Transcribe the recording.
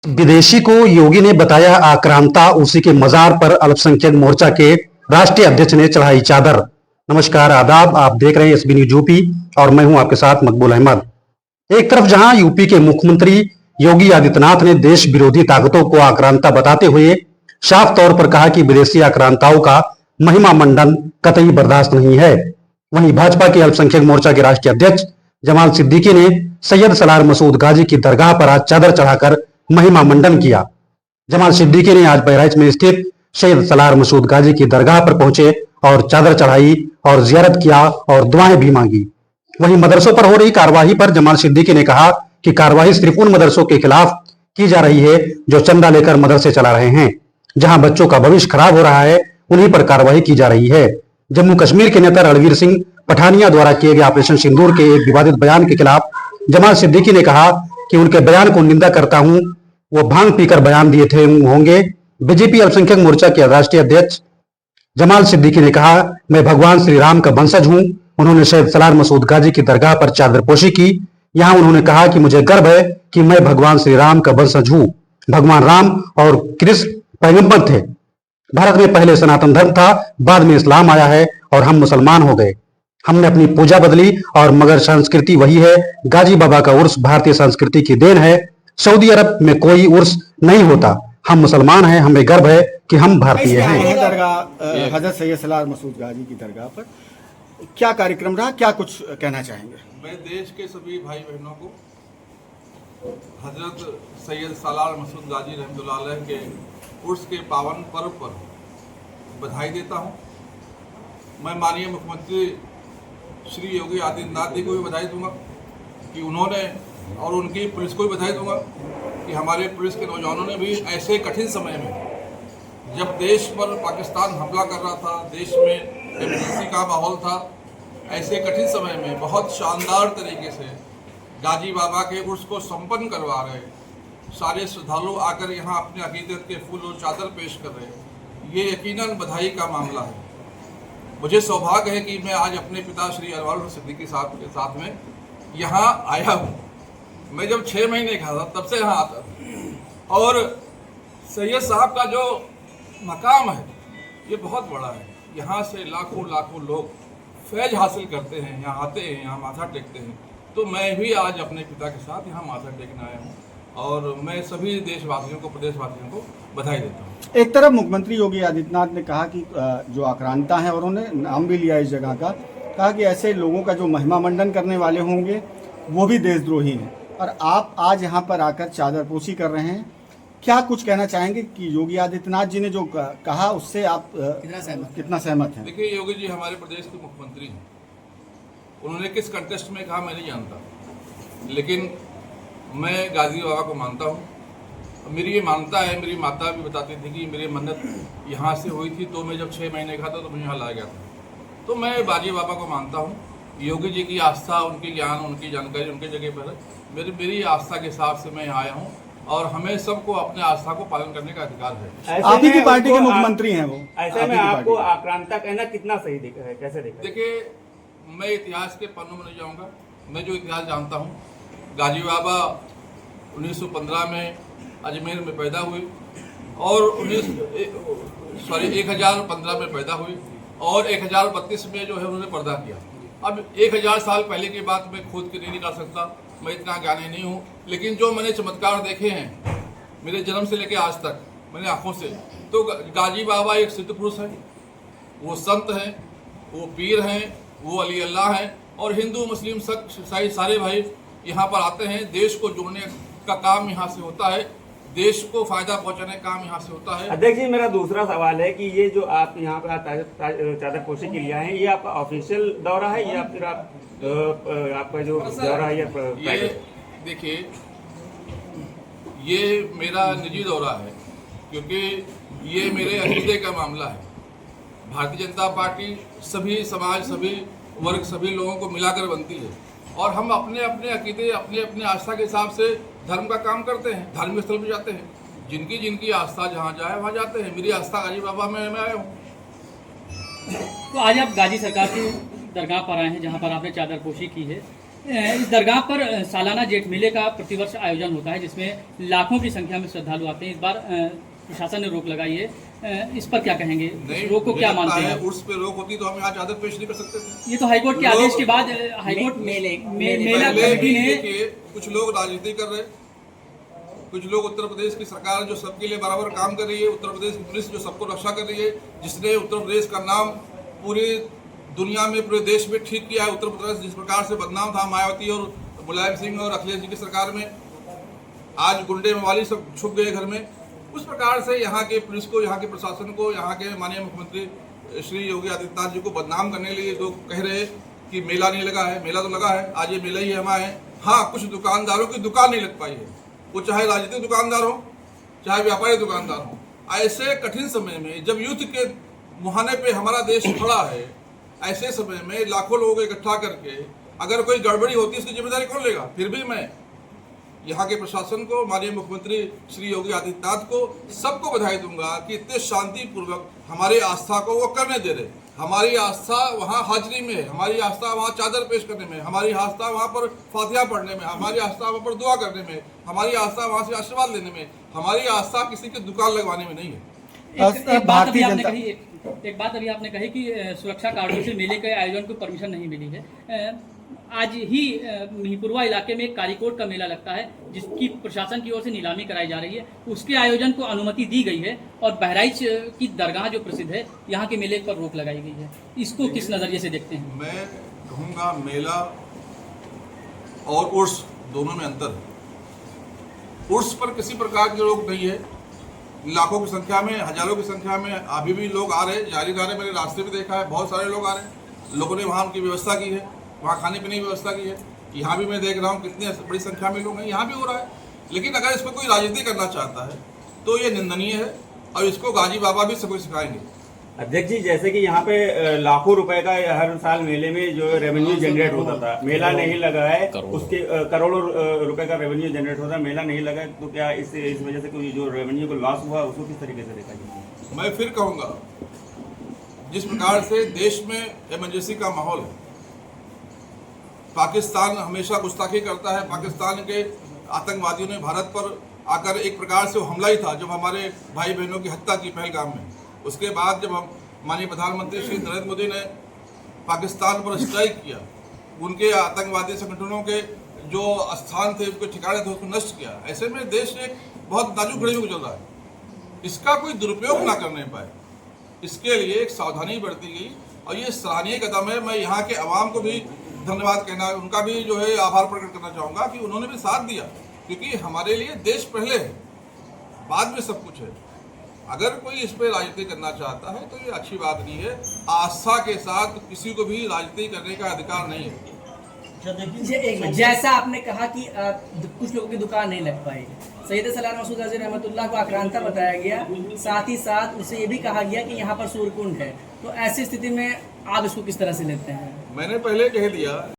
विदेशी को योगी ने बताया आक्रांता, उसी के मजार पर अल्पसंख्यक मोर्चा के राष्ट्रीय अध्यक्ष ने चढ़ाई चादर। नमस्कार, आदाब। आप देख रहे हैं एसबी न्यूज यूपी और मैं हूं आपके साथ मकबूल अहमद। एक तरफ जहां यूपी के मुख्यमंत्री योगी आदित्यनाथ ने देश विरोधी ताकतों को आक्रांता बताते हुए साफ तौर पर कहा कि विदेशी आक्रांताओं का महिमा मंडन कतई बर्दाश्त नहीं है, वहीं भाजपा के अल्पसंख्यक मोर्चा के राष्ट्रीय अध्यक्ष जमाल सिद्दीकी ने सैयद सलार मसूद गाजी की दरगाह पर आज चादर चढ़ाकर महिमा मंडन किया। जमाल सिद्दीकी ने आज बहराइच में स्थित सैयद सलार मसूद गाजी की दरगाह पर पहुंचे और चादर चढ़ाई और जियारत किया और दुआएं भी मांगी। वहीं मदरसों पर हो रही कार्रवाई पर जमाल सिद्दीकी ने कहा कि कार्रवाई सिर्फ उन मदरसों के खिलाफ की जा रही है जो चंदा लेकर मदरसे चला रहे हैं। जहां बच्चों का भविष्य खराब हो रहा है, उन्हीं पर कार्रवाई की जा रही है। जम्मू कश्मीर के नेता रणवीर सिंह पठानिया द्वारा किए गए ऑपरेशन सिंदूर के एक विवादित बयान के खिलाफ जमाल सिद्दीकी ने कहा कि उनके बयान को निंदा करता हूं, वो भांग पीकर बयान दिए थे होंगे। बीजेपी अल्पसंख्यक मोर्चा के राष्ट्रीय अध्यक्ष जमाल सिद्दीकी ने कहा, मैं भगवान श्री राम का वंशज हूं। उन्होंने सैयद सलार मसूद गाजी की दरगाह पर चादरपोशी की। यहां उन्होंने कहा कि मुझे गर्व है कि मैं भगवान श्री राम का वंशज हूं। भगवान राम और कृष्ण पैगंबर थे। भारत में पहले सनातन धर्म था, बाद में इस्लाम आया है और हम मुसलमान हो गए। हमने अपनी पूजा बदली और मगर संस्कृति वही है। गाजी बाबा का उर्स भारतीय संस्कृति की देन है। सऊदी अरब में कोई उर्स नहीं होता। हम मुसलमान हैं, हमें गर्व है कि हम भारतीय हैं। दरगाह हजरत सैयद सलार मसूद गाजी की दरगाह पर क्या कार्यक्रम रहा, क्या कुछ कहना चाहेंगे? मैं देश के सभी भाई बहनों को हजरत सैयद सलार मसूद गाजी रहमतुल्लाह अलैह के उर्स के पावन पर्व पर बधाई देता हूं। मैं माननीय मुख्यमंत्री श्री योगी आदित्यनाथ जी को भी बधाई दूंगा कि उन्होंने और उनकी पुलिस को भी बधाई दूंगा कि हमारे पुलिस के नौजवानों ने भी ऐसे कठिन समय में, जब देश पर पाकिस्तान हमला कर रहा था, देश में इमरजेंसी का माहौल था, ऐसे कठिन समय में बहुत शानदार तरीके से गाजी बाबा के उर्स को संपन्न करवा रहे। सारे श्रद्धालु आकर यहाँ अपने अकीदत के फूल और चादर पेश कर रहे। ये यकीनन बधाई का मामला है। मुझे सौभाग्य है कि मैं आज अपने पिता श्री अरवाल सिद्दीकी साहब के साथ में यहाँ आया हूँ। मैं जब 6 महीने का था तब से यहाँ आता था और सैयद साहब का जो मकाम है ये बहुत बड़ा है। यहाँ से लाखों लाखों लोग फैज हासिल करते हैं, यहाँ आते हैं, यहाँ माथा टेकते हैं। तो मैं भी आज अपने पिता के साथ यहाँ माथा टेकने आया हूँ और मैं सभी देशवासियों को, प्रदेशवासियों को बधाई देता हूँ। एक तरफ मुख्यमंत्री योगी आदित्यनाथ ने कहा कि जो आक्रांता हैं, और उन्होंने नाम भी लिया इस जगह का, कहा कि ऐसे लोगों का जो महिमा मंडन करने वाले होंगे वो भी देशद्रोही हैं। और आप आज यहाँ पर आकर चादरपोशी कर रहे हैं, क्या कुछ कहना चाहेंगे कि योगी आदित्यनाथ जी ने जो कहा उससे आप कितना सहमत हैं? देखिए, योगी जी हमारे प्रदेश के मुख्यमंत्री हैं। उन्होंने किस कंटेस्ट में कहा मैं नहीं जानता, लेकिन मैं गाजी बाबा को मानता हूँ। मेरी ये मानता है, मेरी माता भी बताती थी कि मेरी मन्नत यहाँ से हुई थी, तो मैं जब 6 महीने का था तो मुझे यहाँ लाया गया था। तो मैं गाजी बाबा को मानता हूँ। योगी जी की आस्था, उनकी ज्ञान, उनकी जानकारी उनकी जगह पर है। मेरी आस्था के हिसाब से मैं यहाँ आया हूँ और हमें सबको अपने आस्था को पालन करने का अधिकार है। आप ही की पार्टी के मुख्यमंत्री हैं वो। ऐसे में आपको आक्रांता कहना कितना सही है, कैसे देखा? देखिए, मैं इतिहास के पन्नों में नहीं जाऊँगा। मैं जो इतिहास जानता हूँ, गाजी बाबा 1915 में अजमेर में पैदा हुई और 1015 में पैदा हुई और 1032 में जो है उन्होंने पर्दा किया। अब 1000 साल पहले की बात मैं खोद के नहीं निकाल सकता, मैं इतना ज्ञानी नहीं हूँ, लेकिन जो मैंने चमत्कार देखे हैं मेरे जन्म से लेकर आज तक मैंने आंखों से, तो गाजी बाबा एक सिद्ध पुरुष है, वो संत हैं, वो पीर हैं, वो अली अल्लाह हैं और हिंदू मुस्लिम सिख ईसाई सारे भाई यहाँ पर आते हैं। देश को जोड़ने का काम यहाँ से होता है, देश को फायदा पहुँचाने का काम यहाँ से होता है। अध्यक्ष जी, मेरा दूसरा सवाल है कि ये जो आप यहाँ पर चादरपोशी के लिए आए हैं, ये आपका ऑफिशियल दौरा है या फिर आपका जो दौरा है ये देखिए, ये मेरा निजी दौरा है क्योंकि ये मेरे अकीदे का मामला है। भारतीय जनता पार्टी सभी समाज, सभी वर्ग, सभी लोगों को मिलाकर बनती है और हम अपने अपने अकीदे, अपने अपने आस्था के हिसाब से धर्म का काम करते हैं, धार्मिक स्थल पर जाते हैं। जिनकी जिनकी आस्था जहाँ जाए वहाँ जाते हैं। मेरी आस्था गाजी बाबा में मैं आया हूँ। तो आज आप गाजी सरकार की दरगाह पर आए हैं जहाँ पर आपने चादरपोशी की है, इस दरगाह पर सालाना जेठ मेले का प्रतिवर्ष आयोजन होता है जिसमें लाखों की संख्या में श्रद्धालु आते हैं। इस बार प्रशासन ने रोक लगाई है, इस पर क्या कहेंगे? इस रोक को क्या मानते हैं? उर्स पे रोक होती तो हम आज चादर पेश नहीं कर सकते थे। ये तो हाईकोर्ट के आदेश के बाद हाईकोर्ट मेला कमेटी ने देखिए, कुछ लोग राजनीति कर रहे, कुछ लोग उत्तर प्रदेश की सरकार जो सबके लिए बराबर काम कर रही है, उत्तर प्रदेश की पुलिस जो सबको रक्षा कर रही है, जिसने उत्तर प्रदेश का नाम पूरी दुनिया में, पूरे देश में ठीक किया है। उत्तर प्रदेश जिस प्रकार से बदनाम था मायावती और मुलायम सिंह और अखिलेश जी की सरकार में, आज गुंडे मवाली सब छुप गए घर में। उस प्रकार से यहाँ के पुलिस को, यहाँ के प्रशासन को, यहाँ के माननीय मुख्यमंत्री श्री योगी आदित्यनाथ जी को बदनाम करने के लिए लोग कह रहे हैं कि मेला नहीं लगा है। मेला तो लगा है, आज ये मेला ही हमारा है। हाँ, कुछ दुकानदारों की दुकान नहीं लग पाई है, वो चाहे राजनीतिक दुकानदार हो, चाहे व्यापारी दुकानदार हो। ऐसे कठिन समय में जब युद्ध के मुहाने पे हमारा देश खड़ा है, ऐसे समय में लाखों लोगों को इकट्ठा करके अगर कोई गड़बड़ी होती है, इसकी जिम्मेदारी कौन लेगा? फिर भी मैं यहाँ के प्रशासन को, माननीय मुख्यमंत्री श्री योगी आदित्यनाथ को, सबको बधाई दूंगा कि इतने शांतिपूर्वक हमारी आस्था को वो करने दे रहे। हमारी आस्था वहाँ हाजिरी में है, हमारी आस्था वहाँ चादर पेश करने में, हमारी आस्था वहाँ पर फातिहा पढ़ने में, हमारी आस्था वहाँ पर दुआ करने में, हमारी आस्था वहाँ से आशीर्वाद लेने में, हमारी आस्था किसी की दुकान लगवाने में नहीं है। एक बात अभी आपने कही कि सुरक्षा कारणों से मेले के आयोजन को परमिशन नहीं मिली है। आज ही मिहीपुरवा इलाके में एक कारीकोट का मेला लगता है जिसकी प्रशासन की ओर से नीलामी कराई जा रही है, उसके आयोजन को अनुमति दी गई है और बहराइच की दरगाह जो प्रसिद्ध है, यहाँ के मेले पर रोक लगाई गई है। इसको किस नज़रिए से देखते हैं? मैं कहूँगा मेला और उर्स दोनों में अंतर है। उर्स पर किसी प्रकार की रोक नहीं है, लाखों की संख्या में, हजारों की संख्या में अभी भी लोग आ रहे हैं, जारी आ रहे हैं। मैंने रास्ते में देखा है, बहुत सारे लोग आ रहे हैं। लोगों ने वहाँ उनकी व्यवस्था की है, वहाँ खाने पीने की व्यवस्था की है। यहाँ भी मैं देख रहा हूँ कितनी बड़ी संख्या में लोग हैं, यहाँ भी हो रहा है। लेकिन अगर इसमें कोई राजनीति करना चाहता है तो ये निंदनीय है और इसको गाजी बाबा भी सबको सिखाएंगे। अध्यक्ष जी, जैसे कि यहाँ पे लाखों रुपए का हर साल मेले में जो रेवेन्यू जनरेट होता था, मेला नहीं लगा है, उसके करोड़ों रुपए का रेवेन्यू जनरेट होता है, मेला नहीं लगा है, तो क्या इस वजह से कोई जो रेवेन्यू को लॉस हुआ उसको किस तरीके से देखा जाए? मैं फिर कहूँगा, जिस प्रकार से देश में इमरजेंसी का माहौल है, पाकिस्तान हमेशा गुस्ताखी करता है। पाकिस्तान के आतंकवादियों ने भारत पर आकर एक प्रकार से हमला ही था जब हमारे भाई बहनों की हत्या की पहलगाम में। उसके बाद जब हम माननीय प्रधानमंत्री श्री नरेंद्र मोदी ने पाकिस्तान पर स्ट्राइक किया, उनके आतंकवादी संगठनों के जो स्थान थे, उसके ठिकाने थे, उसको नष्ट किया। ऐसे में देश एक बहुत नाजुक घड़ी में गुजर रहा है। इसका कोई दुरुपयोग ना करने पाए, इसके लिए एक सावधानी बरती गई और ये सराहनीय कदम है। मैं यहाँ के अवाम को भी धन्यवाद कहना, उनका भी जो है आभार प्रकट करना चाहूँगा कि उन्होंने भी साथ दिया, क्योंकि हमारे लिए देश पहले है, बाद में सब कुछ है। अगर कोई इस पर राजनीति करना चाहता है तो ये अच्छी बात नहीं है। आस्था के साथ किसी को भी राजनीति करने का अधिकार नहीं है। जैसा आपने कहा कि कुछ लोगों की दुकान नहीं लग पाई, सैयद सलार मसूद गाजी रहमतुल्लाह को आक्रांता बताया गया, साथ ही साथ उसे ये भी कहा गया कि यहाँ पर सूर्यकुंड है। तो ऐसी स्थिति में आप इसको किस तरह से लेते हैं? मैंने पहले कह दिया